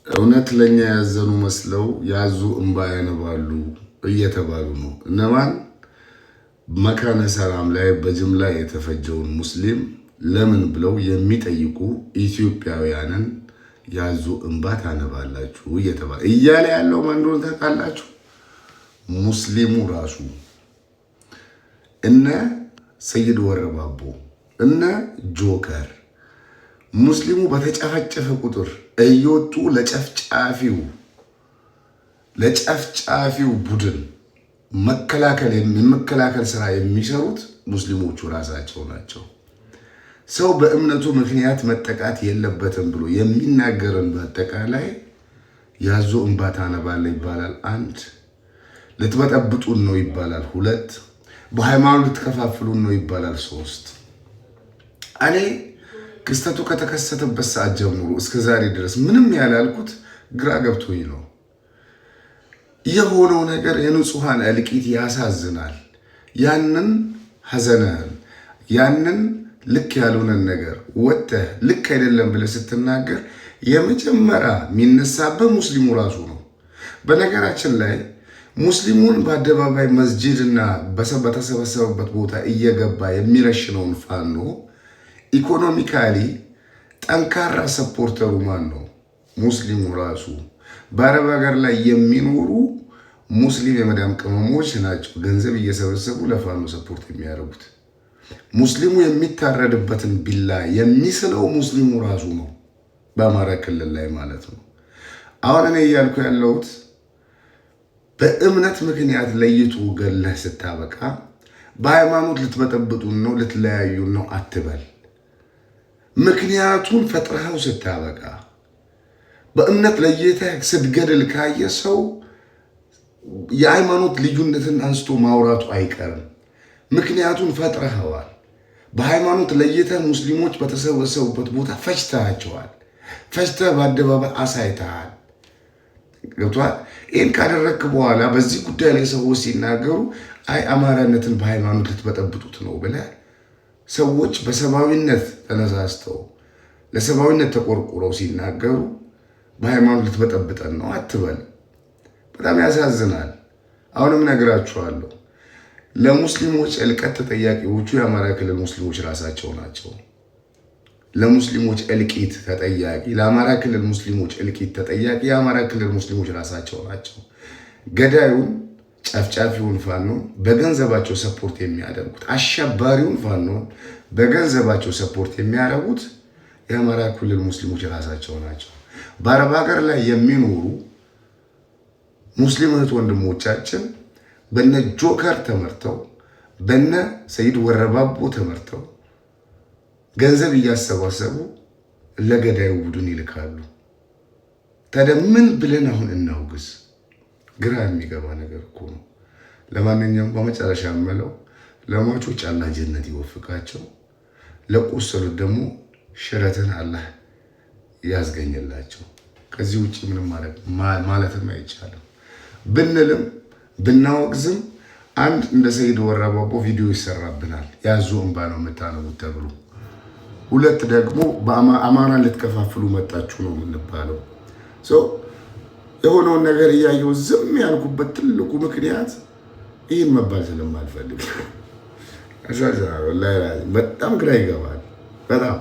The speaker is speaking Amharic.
እውነት ለኛ ያዘኑ መስለው ያዙ እንባ ያነባሉ እየተባሉ ነው። እነማን? መካነ ሰላም ላይ በጅምላ የተፈጀውን ሙስሊም ለምን ብለው የሚጠይቁ ኢትዮጵያውያንን ያዙ እንባ ታነባላችሁ እየተባለ እያለ ያለው ማን እንደሆነ ታውቃላችሁ? ሙስሊሙ ራሱ እነ ሰይድ ወረባቦ እነ ጆከር ሙስሊሙ በተጨፈጨፈ ቁጥር እየወጡ ለጨፍጫፊው ቡድን መከላከል ስራ የሚሰሩት ሙስሊሞቹ ራሳቸው ናቸው። ሰው በእምነቱ ምክንያት መጠቃት የለበትም ብሎ የሚናገርን በአጠቃላይ ያዙ እንባ ታነባለህ ይባላል። 1 ልትበጠብጡን ነው ይባላል። 2 በሃይማኖት ልትከፋፍሉን ነው ይባላል። 3 እኔ ክስተቱ ከተከሰተበት ሰዓት ጀምሮ እስከ ዛሬ ድረስ ምንም ያላልኩት ግራ ገብቶኝ ነው። የሆነው ነገር የንጹሃን እልቂት ያሳዝናል። ያንን ሐዘንህን ያንን ልክ ያልሆነን ነገር ወጥተህ ልክ አይደለም ብለህ ስትናገር የመጀመሪያ የሚነሳበት ሙስሊሙ ራሱ ነው። በነገራችን ላይ ሙስሊሙን በአደባባይ መስጂድና በተሰበሰበበት ቦታ እየገባ የሚረሽነውን ፋኖ ኢኮኖሚካሊ ጠንካራ ሰፖርተሩ ማን ነው? ሙስሊሙ ራሱ። በአረብ ሀገር ላይ የሚኖሩ ሙስሊም የመዳም ቅመሞች ናቸው ገንዘብ እየሰበሰቡ ለፋኖ ሰፖርት የሚያደርጉት። ሙስሊሙ የሚታረድበትን ቢላ የሚስለው ሙስሊሙ ራሱ ነው፣ በአማራ ክልል ላይ ማለት ነው። አሁን እኔ እያልኩ ያለሁት በእምነት ምክንያት ለይቱ ገለህ ስታበቃ በሃይማኖት ልትበጠብጡን ነው ልትለያዩን ነው አትበል። ምክንያቱን ፈጥረኸው ስታበቃ በእምነት ለይተህ ስትገድል ካየ ሰው የሃይማኖት ልዩነትን አንስቶ ማውራቱ አይቀርም። ምክንያቱን ፈጥረኸዋል። በሃይማኖት ለይተህ ሙስሊሞች በተሰበሰቡበት ቦታ ፈጅተሃቸዋል። ፈጅተህ በአደባባይ አሳይተሃል። ገብቶሃል? ይህን ካደረግክ በኋላ በዚህ ጉዳይ ላይ ሰዎች ሲናገሩ አይ አማራነትን በሃይማኖት ልትበጠብጡት ነው ብለህ ሰዎች በሰብአዊነት ተነሳስተው ለሰብአዊነት ተቆርቁረው ሲናገሩ በሃይማኖት ልትበጠብጠን ነው አትበል። በጣም ያሳዝናል። አሁንም ነግራችኋለሁ፣ ለሙስሊሞች እልቀት ተጠያቂዎቹ የአማራ ክልል ሙስሊሞች ራሳቸው ናቸው። ለሙስሊሞች እልቂት ተጠያቂ ለአማራ ክልል ሙስሊሞች እልቂት ተጠያቂ የአማራ ክልል ሙስሊሞች ራሳቸው ናቸው። ገዳዩን ጨፍጫፊውን ፋኖን በገንዘባቸው ሰፖርት የሚያደርጉት አሸባሪውን ፋኖን በገንዘባቸው ሰፖርት የሚያደርጉት የአማራ ክልል ሙስሊሞች ራሳቸው ናቸው። በአረብ ሀገር ላይ የሚኖሩ ሙስሊም እህት ወንድሞቻችን በነ ጆከር ተመርተው በነ ሰይድ ወረባቦ ተመርተው ገንዘብ እያሰባሰቡ ለገዳዩ ቡድን ይልካሉ። ታዲያ ምን ብለን አሁን እናውግዝ? ግራ የሚገባ ነገር እኮ ነው። ለማንኛውም በመጨረሻ የምለው ለሟቾች አላህ ጀነት ይወፍቃቸው፣ ለቆሰሉት ደግሞ ሽረትን አላህ ያዝገኝላቸው። ከዚህ ውጭ ምንም ማለትም አይቻልም። ብንልም ብናወግዝም አንድ እንደ ሰይድ ወረባቦ ቪዲዮ ይሰራብናል፣ ያዙ እንባ ነው የምታነቡት ተብሎ። 2 ደግሞ በአማራን ልትከፋፍሉ መጣችሁ ነው የምንባለው። የሆነውን ነገር እያየው ዝም ያልኩበት ትልቁ ምክንያት ይህን መባል ስለማልፈልግ በጣም ግራ ይገባል በጣም